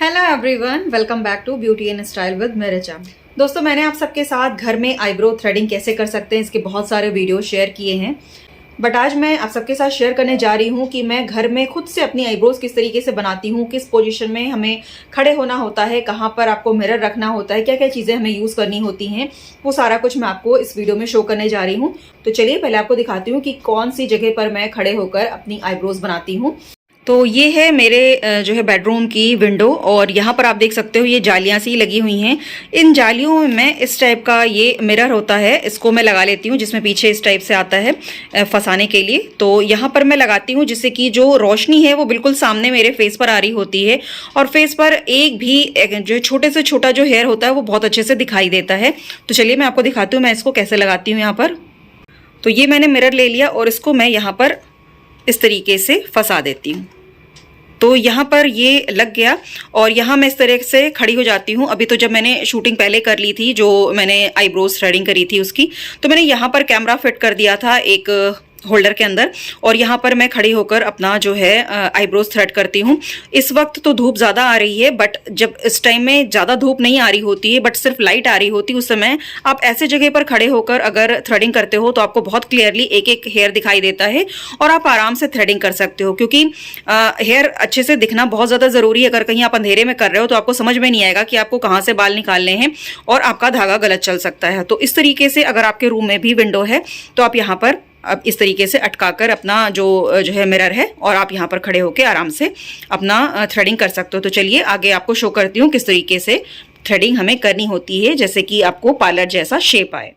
Hello everyone, welcome back to beauty and style with मेरेचा। दोस्तों, मैंने आप सबके साथ घर में आईब्रो थ्रेडिंग कैसे कर सकते हैं इसके बहुत सारे वीडियो शेयर किए हैं। बट आज मैं आप सबके साथ शेयर करने जा रही हूँ कि मैं घर में खुद से अपनी आईब्रोज किस तरीके से बनाती हूँ, किस पोजीशन में हमें खड़े होना होता है, कहाँ पर आपको मिरर रखना होता है, क्या क्या चीज़ें हमें यूज़ करनी होती हैं, वो सारा कुछ मैं आपको इस वीडियो में शो करने जा रही हूँ। तो चलिए पहले आपको दिखाती हूँ कि कौन सी जगह पर मैं खड़े होकर अपनी आईब्रोज बनाती हूँ। तो ये है मेरे जो है बेडरूम की विंडो और यहाँ पर आप देख सकते हो ये जालियाँ सी लगी हुई हैं। इन जालियों में मैं इस टाइप का ये मिरर होता है, इसको मैं लगा लेती हूँ, जिसमें पीछे इस टाइप से आता है फंसाने के लिए। तो यहाँ पर मैं लगाती हूँ जिससे कि जो रोशनी है वो बिल्कुल सामने मेरे फेस पर आ रही होती है और फेस पर एक भी जो छोटे से छोटा जो हेयर होता है वो बहुत अच्छे से दिखाई देता है। तो चलिए मैं आपको दिखाती हूँ मैं इसको कैसे लगाती हूँ यहाँ पर। तो ये मैंने मिरर ले लिया और इसको मैं यहाँ पर इस तरीके से फंसा देती हूँ। तो यहाँ पर ये लग गया और यहाँ मैं इस तरह से खड़ी हो जाती हूँ। अभी तो जब मैंने शूटिंग पहले कर ली थी, जो मैंने आईब्रोज थ्रेडिंग करी थी उसकी, तो मैंने यहाँ पर कैमरा फिट कर दिया था एक होल्डर के अंदर और यहाँ पर मैं खड़ी होकर अपना जो है आईब्रोज थ्रेड करती हूँ। इस वक्त तो धूप ज़्यादा आ रही है, बट जब इस टाइम में ज़्यादा धूप नहीं आ रही होती है बट सिर्फ लाइट आ रही होती है, उस समय आप ऐसे जगह पर खड़े होकर अगर थ्रेडिंग करते हो तो आपको बहुत क्लियरली एक एक हेयर दिखाई देता है और आप आराम से थ्रेडिंग कर सकते हो। क्योंकि हेयर अच्छे से दिखना बहुत ज़्यादा ज़रूरी है। अगर कहीं आप अंधेरे में कर रहे हो तो आपको समझ में नहीं आएगा कि आपको कहाँ से बाल निकालने हैं और आपका धागा गलत चल सकता है। तो इस तरीके से अगर आपके रूम में भी विंडो है तो आप यहाँ पर अब इस तरीके से अटकाकर अपना जो है मिरर है और आप यहाँ पर खड़े होकर आराम से अपना थ्रेडिंग कर सकते हो। तो चलिए आगे आपको शो करती हूँ किस तरीके से थ्रेडिंग हमें करनी होती है, जैसे कि आपको पार्लर जैसा शेप आए।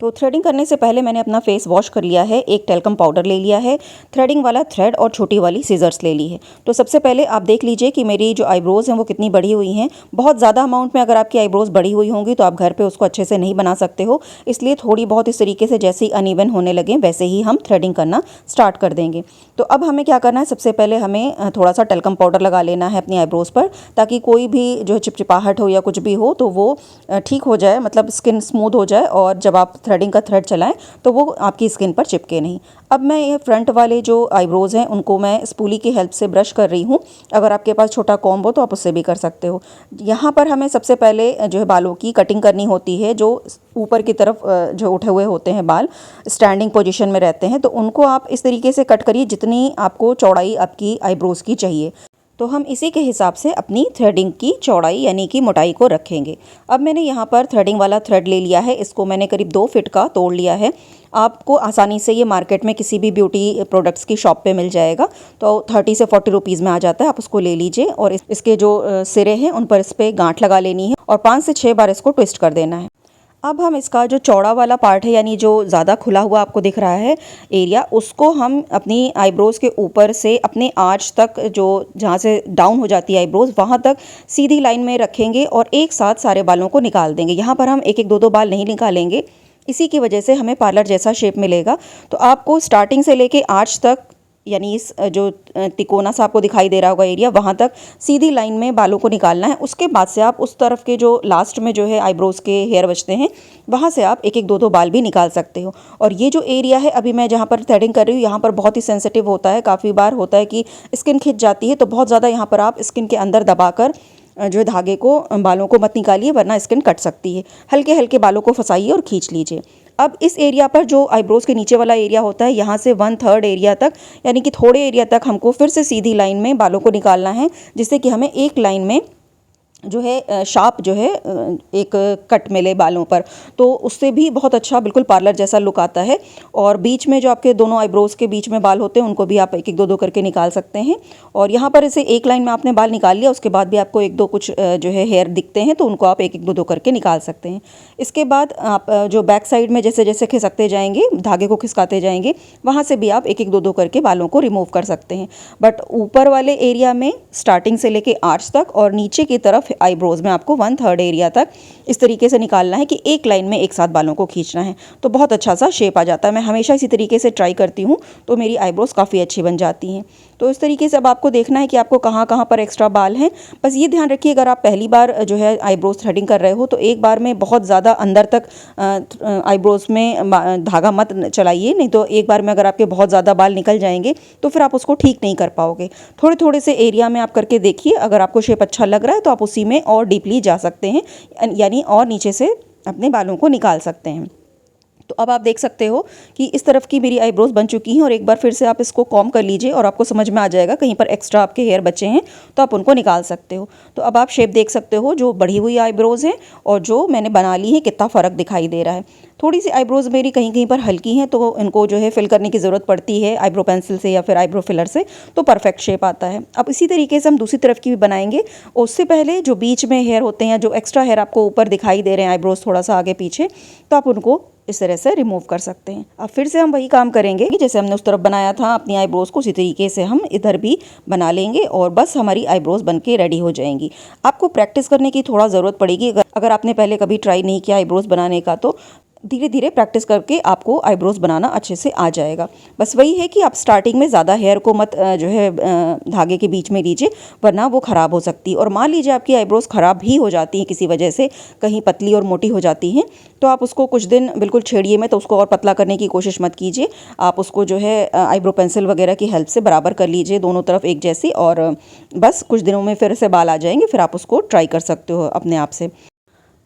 तो थ्रेडिंग करने से पहले मैंने अपना फेस वॉश कर लिया है, एक टेल्कम पाउडर ले लिया है, थ्रेडिंग वाला थ्रेड और छोटी वाली सीजर्स ले ली है। तो सबसे पहले आप देख लीजिए कि मेरी जो आईब्रोज़ हैं वो कितनी बड़ी हुई हैं। बहुत ज़्यादा अमाउंट में अगर आपकी आईब्रोज़ बड़ी हुई होंगी तो आप घर पे उसको अच्छे से नहीं बना सकते हो, इसलिए थोड़ी बहुत इस तरीके से जैसे ही अनइवन होने लगे वैसे ही हम थ्रेडिंग करना स्टार्ट कर देंगे। तो अब हमें क्या करना है, सबसे पहले हमें थोड़ा सा टेल्कम पाउडर लगा लेना है अपनी आईब्रोज़ पर, ताकि कोई भी जो चिपचिपाहट हो या कुछ भी हो तो वो ठीक हो जाए, मतलब स्किन स्मूथ हो जाए और जब आप थ्रेडिंग का थ्रेड चलाएं तो वो आपकी स्किन पर चिपके नहीं। अब मैं ये फ्रंट वाले जो आईब्रोज़ हैं उनको मैं स्पूली की हेल्प से ब्रश कर रही हूँ। अगर आपके पास छोटा कॉम्ब हो तो आप उससे भी कर सकते हो। यहाँ पर हमें सबसे पहले जो है बालों की कटिंग करनी होती है। जो ऊपर की तरफ जो उठे हुए होते हैं बाल स्टैंडिंग पोजीशन में रहते हैं, तो उनको आप इस तरीके से कट करिए जितनी आपको चौड़ाई आपकी आईब्रोज़ की चाहिए। तो हम इसी के हिसाब से अपनी थ्रेडिंग की चौड़ाई यानी कि मोटाई को रखेंगे। अब मैंने यहाँ पर थ्रेडिंग वाला थ्रेड ले लिया है, इसको मैंने करीब 2 फीट का तोड़ लिया है। आपको आसानी से ये मार्केट में किसी भी ब्यूटी प्रोडक्ट्स की शॉप पे मिल जाएगा। तो 30 से 40 रुपीज़ में आ जाता है, आप उसको ले लीजिए और इसके जो सिरे हैं उन पर इस पर गांठ लगा लेनी है और 5 से 6 बार इसको ट्विस्ट कर देना है। अब हम इसका जो चौड़ा वाला पार्ट है, यानी जो ज़्यादा खुला हुआ आपको दिख रहा है एरिया, उसको हम अपनी आईब्रोज़ के ऊपर से अपने आर्च तक, जो जहाँ से डाउन हो जाती है आईब्रोज़, वहाँ तक सीधी लाइन में रखेंगे और एक साथ सारे बालों को निकाल देंगे। यहाँ पर हम एक एक दो दो बाल नहीं निकालेंगे, इसी की वजह से हमें पार्लर जैसा शेप मिलेगा। तो आपको स्टार्टिंग से लेके आर्च तक, यानी इस जो तिकोना सा आपको दिखाई दे रहा होगा एरिया, वहाँ तक सीधी लाइन में बालों को निकालना है। उसके बाद से आप उस तरफ के जो लास्ट में जो है आईब्रोज़ के हेयर बचते हैं, वहाँ से आप एक एक दो दो बाल भी निकाल सकते हो। और ये जो एरिया है अभी मैं जहाँ पर थ्रेडिंग कर रही हूँ, यहाँ पर बहुत ही सेंसिटिव होता है। काफ़ी बार होता है कि स्किन खिंच जाती है, तो बहुत ज़्यादा यहाँ पर आप स्किन के अंदर दबाकर जो है धागे को, बालों को मत निकालिए वरना स्किन कट सकती है। हल्के हल्के बालों को फंसाइए और खींच लीजिए। अब इस एरिया पर जो आईब्रोज़ के नीचे वाला एरिया होता है, यहाँ से 1/3 एरिया तक, यानी कि थोड़े एरिया तक हमको फिर से सीधी लाइन में बालों को निकालना है, जिससे कि हमें एक लाइन में जो है शार्प जो है एक कट मिले बालों पर। तो उससे भी बहुत अच्छा बिल्कुल पार्लर जैसा लुक आता है। और बीच में जो आपके दोनों आईब्रोज़ के बीच में बाल होते हैं उनको भी आप एक एक दो दो करके निकाल सकते हैं। और यहाँ पर इसे एक लाइन में आपने बाल निकाल लिया, उसके बाद भी आपको एक दो कुछ जो है हेयर दिखते हैं तो उनको आप एक एक दो दो करके निकाल सकते हैं। इसके बाद आप जो बैक साइड में जैसे जैसे खिसकते जाएंगे, धागे को खिसकाते जाएंगे, वहाँ से भी आप एक एक दो दो करके बालों को रिमूव कर सकते हैं। बट ऊपर वाले एरिया में स्टार्टिंग से लेके आर्च तक और नीचे की तरफ आईब्रोज में आपको 1/3 एरिया तक इस तरीके से निकालना है कि एक लाइन में एक साथ बालों को खींचना है, तो बहुत अच्छा सा शेप आ जाता है। मैं हमेशा इसी तरीके से ट्राई करती हूँ, तो मेरी आईब्रोज काफ़ी अच्छी बन जाती हैं। तो इस तरीके से अब आपको देखना है कि आपको कहाँ कहाँ पर एक्स्ट्रा बाल हैं। बस ये ध्यान रखिए, अगर आप पहली बार जो है आईब्रोज थ्रेडिंग कर रहे हो तो एक बार में बहुत ज़्यादा अंदर तक आईब्रोज में धागा मत चलाइए, नहीं तो एक बार में अगर आपके बहुत ज़्यादा बाल निकल जाएंगे तो फिर आप उसको ठीक नहीं कर पाओगे। थोड़े थोड़े से एरिया में आप करके देखिए, अगर आपको शेप अच्छा लग रहा है तो आप उसी में और डीपली जा सकते हैं, यानी और नीचे से अपने बालों को निकाल सकते हैं। तो अब आप देख सकते हो कि इस तरफ की मेरी आईब्रोज बन चुकी हैं और एक बार फिर से आप इसको कॉम्ब कर लीजिए और आपको समझ में आ जाएगा कहीं पर एक्स्ट्रा आपके हेयर बचे हैं तो आप उनको निकाल सकते हो। तो अब आप शेप देख सकते हो, जो बढ़ी हुई आईब्रोज हैं और जो मैंने बना ली है, कितना फ़र्क दिखाई दे रहा है। थोड़ी सी आईब्रोज मेरी कहीं कहीं पर हल्की हैं, तो इनको जो है फिल करने की ज़रूरत पड़ती है आईब्रो पेंसिल से या फिर आईब्रो फिलर से, तो परफेक्ट शेप आता है। अब इसी तरीके से हम दूसरी तरफ की भी बनाएंगे। उससे पहले जो बीच में हेयर होते हैं, जो एक्स्ट्रा हेयर आपको ऊपर दिखाई दे रहे हैं आईब्रोज थोड़ा सा आगे पीछे, तो आप उनको इस तरह से रिमूव कर सकते हैं। अब फिर से हम वही काम करेंगे, जैसे हमने उस तरफ बनाया था अपनी आईब्रोज को, उसी तरीके से हम इधर भी बना लेंगे और बस हमारी आईब्रोज बनके रेडी हो जाएंगी। आपको प्रैक्टिस करने की थोड़ा ज़रूरत पड़ेगी। अगर आपने पहले कभी ट्राई नहीं किया आईब्रोज बनाने का, तो धीरे धीरे प्रैक्टिस करके आपको आईब्रोज बनाना अच्छे से आ जाएगा। बस वही है कि आप स्टार्टिंग में ज़्यादा हेयर को मत जो है धागे के बीच में दीजिए, वरना वो ख़राब हो सकती है। और मान लीजिए आपकी आईब्रोज ख़राब भी हो जाती हैं किसी वजह से, कहीं पतली और मोटी हो जाती हैं, तो आप उसको कुछ दिन बिल्कुल छेड़िए मत, तो उसको और पतला करने की कोशिश मत कीजिए। आप उसको जो है आईब्रो पेंसिल वगैरह की हेल्प से बराबर कर लीजिए दोनों तरफ एक जैसी, और बस कुछ दिनों में फिर से बाल आ जाएंगे। फिर आप उसको ट्राई कर सकते हो अपने आप से।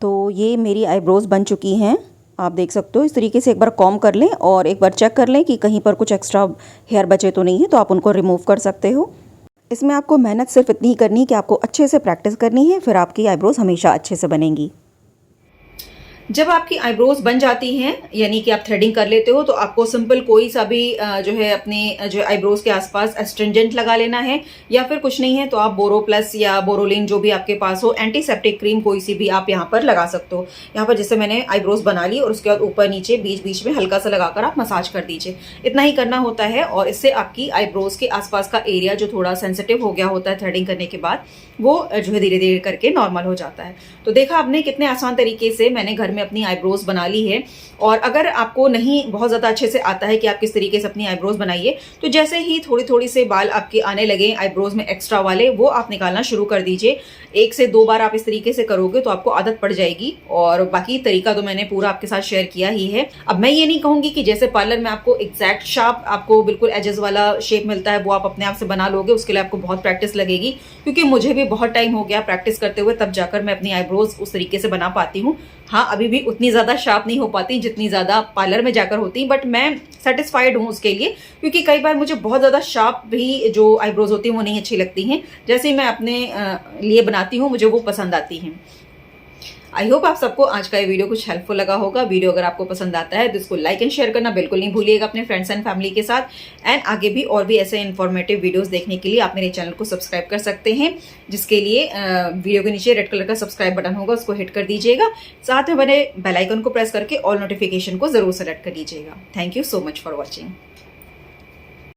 तो ये मेरी आईब्रोज बन चुकी हैं, आप देख सकते हो। इस तरीके से एक बार कॉम्ब कर लें और एक बार चेक कर लें कि कहीं पर कुछ एक्स्ट्रा हेयर बचे तो नहीं है, तो आप उनको रिमूव कर सकते हो। इसमें आपको मेहनत सिर्फ इतनी ही करनी है कि आपको अच्छे से प्रैक्टिस करनी है, फिर आपकी आईब्रोज हमेशा अच्छे से बनेंगी। जब आपकी आईब्रोज बन जाती हैं, यानी कि आप थ्रेडिंग कर लेते हो, तो आपको सिंपल कोई सा भी जो है अपने जो आईब्रोज के आसपास एस्ट्रिंजेंट लगा लेना है, या फिर कुछ नहीं है तो आप बोरो प्लस या बोरोलिन जो भी आपके पास हो, एंटीसेप्टिक क्रीम कोई सी भी आप यहाँ पर लगा सकते हो। यहाँ पर जैसे मैंने आईब्रोज बना ली और उसके बाद ऊपर नीचे बीच बीच में हल्का सा लगाकर आप मसाज कर दीजिए। इतना ही करना होता है और इससे आपकी आईब्रोज के आसपास का एरिया जो थोड़ा सेंसिटिव हो गया होता है थ्रेडिंग करने के बाद, वो जो है धीरे धीरे करके नॉर्मल हो जाता है। तो देखा आपने कितने आसान तरीके से मैंने घर में अपनी आईब्रोज बना ली है। और अगर आपको नहीं बहुत ज़्यादा अच्छे से आता है कि आप किस तरीके से अपनी आईब्रोज बनाइए, तो जैसे ही थोड़ी थोड़ी से बाल आपके आने लगे आईब्रोज में एक्स्ट्रा वाले, वो आप निकालना शुरू कर दीजिए। 1 से 2 बार आप इस तरीके से करोगे तो आपको आदत पड़ जाएगी। और बाकी तरीका तो मैंने पूरा आपके साथ शेयर किया ही है। अब मैं ये नहीं कहूंगी कि जैसे पार्लर में आपको एग्जैक्ट शार्प आपको बिल्कुल एजेस वाला शेप मिलता है वो आप अपने आप से बना लोगे, उसके लिए आपको बहुत प्रैक्टिस लगेगी। क्योंकि मुझे भी बहुत टाइम हो गया प्रैक्टिस करते हुए, तब जाकर मैं अपनी आईब्रोज उस तरीके से बना पाती हूँ। हाँ, अभी भी उतनी ज़्यादा शार्प नहीं हो पाती जितनी ज़्यादा पार्लर में जाकर होती, बट मैं सेटिस्फाइड हूँ उसके लिए। क्योंकि कई बार मुझे बहुत ज़्यादा शार्प भी जो आईब्रोज होती हैं वो नहीं अच्छी लगती हैं, जैसे मैं अपने लिए बनाती हूँ मुझे वो पसंद आती हैं। आई होप आप सबको आज का ये वीडियो कुछ हेल्पफुल लगा होगा। वीडियो अगर आपको पसंद आता है तो इसको लाइक एंड शेयर करना बिल्कुल नहीं भूलिएगा अपने फ्रेंड्स एंड फैमिली के साथ। एंड आगे भी और भी ऐसे इन्फॉर्मेटिव वीडियोस देखने के लिए आप मेरे चैनल को सब्सक्राइब कर सकते हैं, जिसके लिए वीडियो के नीचे रेड कलर का सब्सक्राइब बटन होगा, उसको हिट कर दीजिएगा। साथ में बने बेल आइकन को प्रेस करके ऑल नोटिफिकेशन को जरूर सेलेक्ट कर लीजिएगा। Thank you so much for watching.